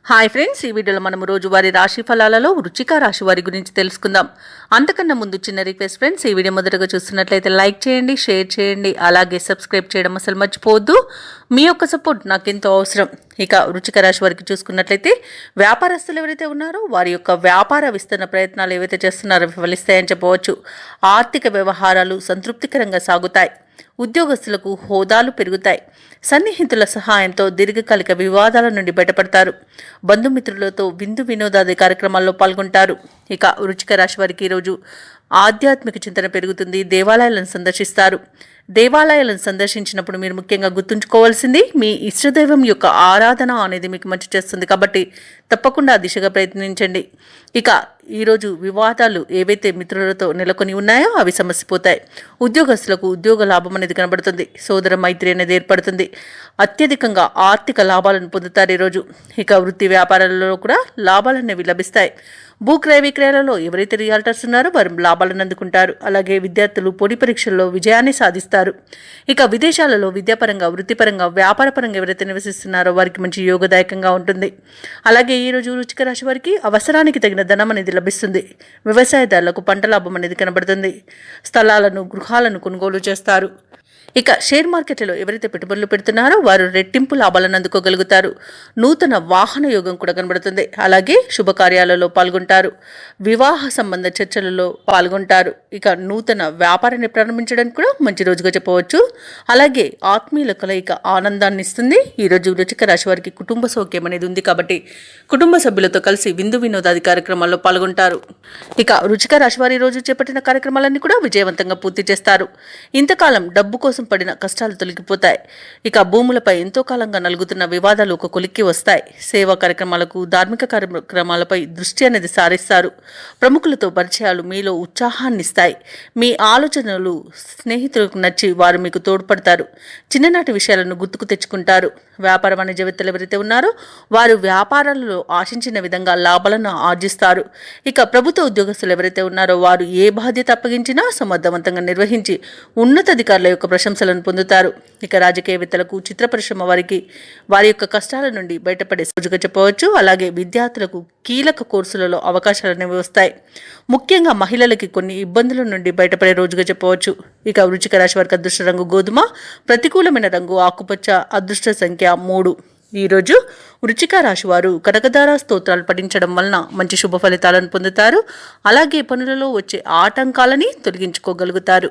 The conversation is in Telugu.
హాయ్ ఫ్రెండ్స్, ఈ వీడియోలో మనం రోజువారీ రాశి ఫలాలలో వృశ్చిక రాశి వారి గురించి తెలుసుకుందాం. అంతకన్నా ముందు చిన్న రిక్వెస్ట్ ఫ్రెండ్స్, ఈ వీడియో మొదటగా చూస్తున్నట్లయితే లైక్ చేయండి, షేర్ చేయండి, అలాగే సబ్స్క్రైబ్ చేయడం అసలు మర్చిపోవద్దు. మీ యొక్క సపోర్ట్ నాకు ఎంతో అవసరం. ఇక వృశ్చిక రాశి వారికి చూసుకున్నట్లయితే వ్యాపారస్తులు ఎవరైతే ఉన్నారో వారి యొక్క వ్యాపార విస్తరణ ప్రయత్నాలు ఏవైతే చేస్తున్నారో ఫలిస్తాయని చెప్పవచ్చు. ఆర్థిక వ్యవహారాలు సంతృప్తికరంగా సాగుతాయి. ఉద్యోగస్తులకు హోదాలు పెరుగుతాయి. సన్నిహితుల సహాయంతో దీర్ఘకాలిక వివాదాల నుండి బయటపడతారు. బంధుమిత్రులతో విందు వినోదాది కార్యక్రమాల్లో పాల్గొంటారు. ఇక వృశ్చిక రాశి వారికి ఈరోజు ఆధ్యాత్మిక చింతన పెరుగుతుంది. దేవాలయాలను సందర్శిస్తారు. దేవాలయాలను సందర్శించినప్పుడు మీరు ముఖ్యంగా గుర్తుంచుకోవాల్సింది మీ ఇష్టదైవం యొక్క ఆరాధన అనేది మీకు మంచి చేస్తుంది. కాబట్టి తప్పకుండా ఆ దిశగా ప్రయత్నించండి. ఇక ఈరోజు వివాదాలు ఏవైతే మిత్రులతో నెలకొని ఉన్నాయో అవి సమసిపోతాయి. ఉద్యోగస్తులకు ఉద్యోగ లాభం అనేది కనబడుతుంది. సోదర మైత్రి అనేది ఏర్పడుతుంది. అత్యధికంగా ఆర్థిక లాభాలను పొందుతారు ఈరోజు. ఇక వృత్తి వ్యాపారాలలో కూడా లాభాలు అనేవి లభిస్తాయి. భూక్రయ విక్రయాలలో ఎవరైతే రియాల్టర్స్ ఉన్నారో వారు లాభాలను అందుకుంటారు. అలాగే విద్యార్థులు పోటీ పరీక్షల్లో విజయాన్ని సాధిస్తారు. ఇక విదేశాలలో విద్యాపరంగా, వృత్తిపరంగా, వ్యాపారపరంగా ఎవరైతే నివసిస్తున్నారో వారికి మంచి యోగదాయకంగా ఉంటుంది. అలాగే ఈరోజు వృశ్చిక రాశి వారికి అవసరానికి తగిన ధనం అనేది లభిస్తుంది. వ్యవసాయదారులకు పంట లాభం అనేది కనబడుతుంది. స్థలాలను, గృహాలను కొనుగోలు చేస్తారు. ఇక షేర్ మార్కెట్లలో ఎవరైతే పెట్టుబడులు పెడుతున్నారో వారు రెట్టింపు లాభాలను అందుకోగలుగుతారు. నూతన వాహన యోగం కూడా కనబడుతుంది. అలాగే శుభకార్యాలలో పాల్గొంటారు. వివాహ సంబంధ చర్చలలో పాల్గొంటారు. ఇక నూతన వ్యాపారాన్ని ప్రారంభించడానికి కూడా మంచి రోజుగా చెప్పవచ్చు. అలాగే ఆత్మీయుల కలయిక ఆనందాన్ని ఇస్తుంది. ఈరోజు వృశ్చిక రాశి వారికి కుటుంబ సౌఖ్యం అనేది ఉంది కాబట్టి కుటుంబ సభ్యులతో కలిసి విందు వినోదాది కార్యక్రమాల్లో పాల్గొంటారు. ఇక వృశ్చిక రాశి వారి రోజు చేపట్టిన కార్యక్రమాలన్నీ కూడా విజయవంతంగా పూర్తి చేస్తారు. ఇంతకాలం డబ్బు కోసం పడిన కష్టాలు తొలగిపోతాయి. ఇక భూములపై ఎంతో కాలంగా నలుగుతున్న వివాదాలు ఒక కొలిక్కి వస్తాయి. సేవా కార్యక్రమాలకు, ధార్మిక కార్యక్రమాలపై దృష్టి అనేది సారిస్తారు. ప్రముఖులతో పరిచయాలు మీలో ఉత్సాహాన్ని ఇస్తాయి. మీ ఆలోచనలు స్నేహితులకు నచ్చి వారు మీకు తోడ్పడతారు. చిన్ననాటి విషయాలను గుర్తుకు తెచ్చుకుంటారు. వ్యాపార వాణిజ్యవేత్తలు ఎవరైతే ఉన్నారో వారు వ్యాపారాలలో ఆశించిన విధంగా లాభాలను ఆర్జిస్తారు. ఇక ప్రభుత్వ ఉద్యోగస్తులు ఎవరైతే ఉన్నారో వారు ఏ బాధ్యత అప్పగించినా సమర్థవంతంగా నిర్వహించి ఉన్నతాధికారుల యొక్క ప్రశంసలను పొందుతారు. ఇక రాజకీయవేత్తలకు, చిత్ర పరిశ్రమ వారికి వారి యొక్క కష్టాల నుండి బయటపడే రోజుగా చెప్పవచ్చు. అలాగే విద్యార్థులకు కీలక కోర్సులలో అవకాశాలు అనేవి వస్తాయి. ముఖ్యంగా మహిళలకి కొన్ని ఇబ్బందుల నుండి బయటపడే రోజుగా చెప్పవచ్చు. ఇక వృశ్చిక రాశి వారికి అదృష్ట రంగు గోధుమ, ప్రతికూలమైన రంగు ఆకుపచ్చ, అదృష్ట సంఖ్య 3. ఈరోజు వృశ్చిక రాశి వారు కనకదార స్తోత్రాలు పఠించడం వలన మంచి శుభ ఫలితాలను పొందుతారు. అలాగే పనులలో వచ్చే ఆటంకాలని తొలగించుకోగలుగుతారు.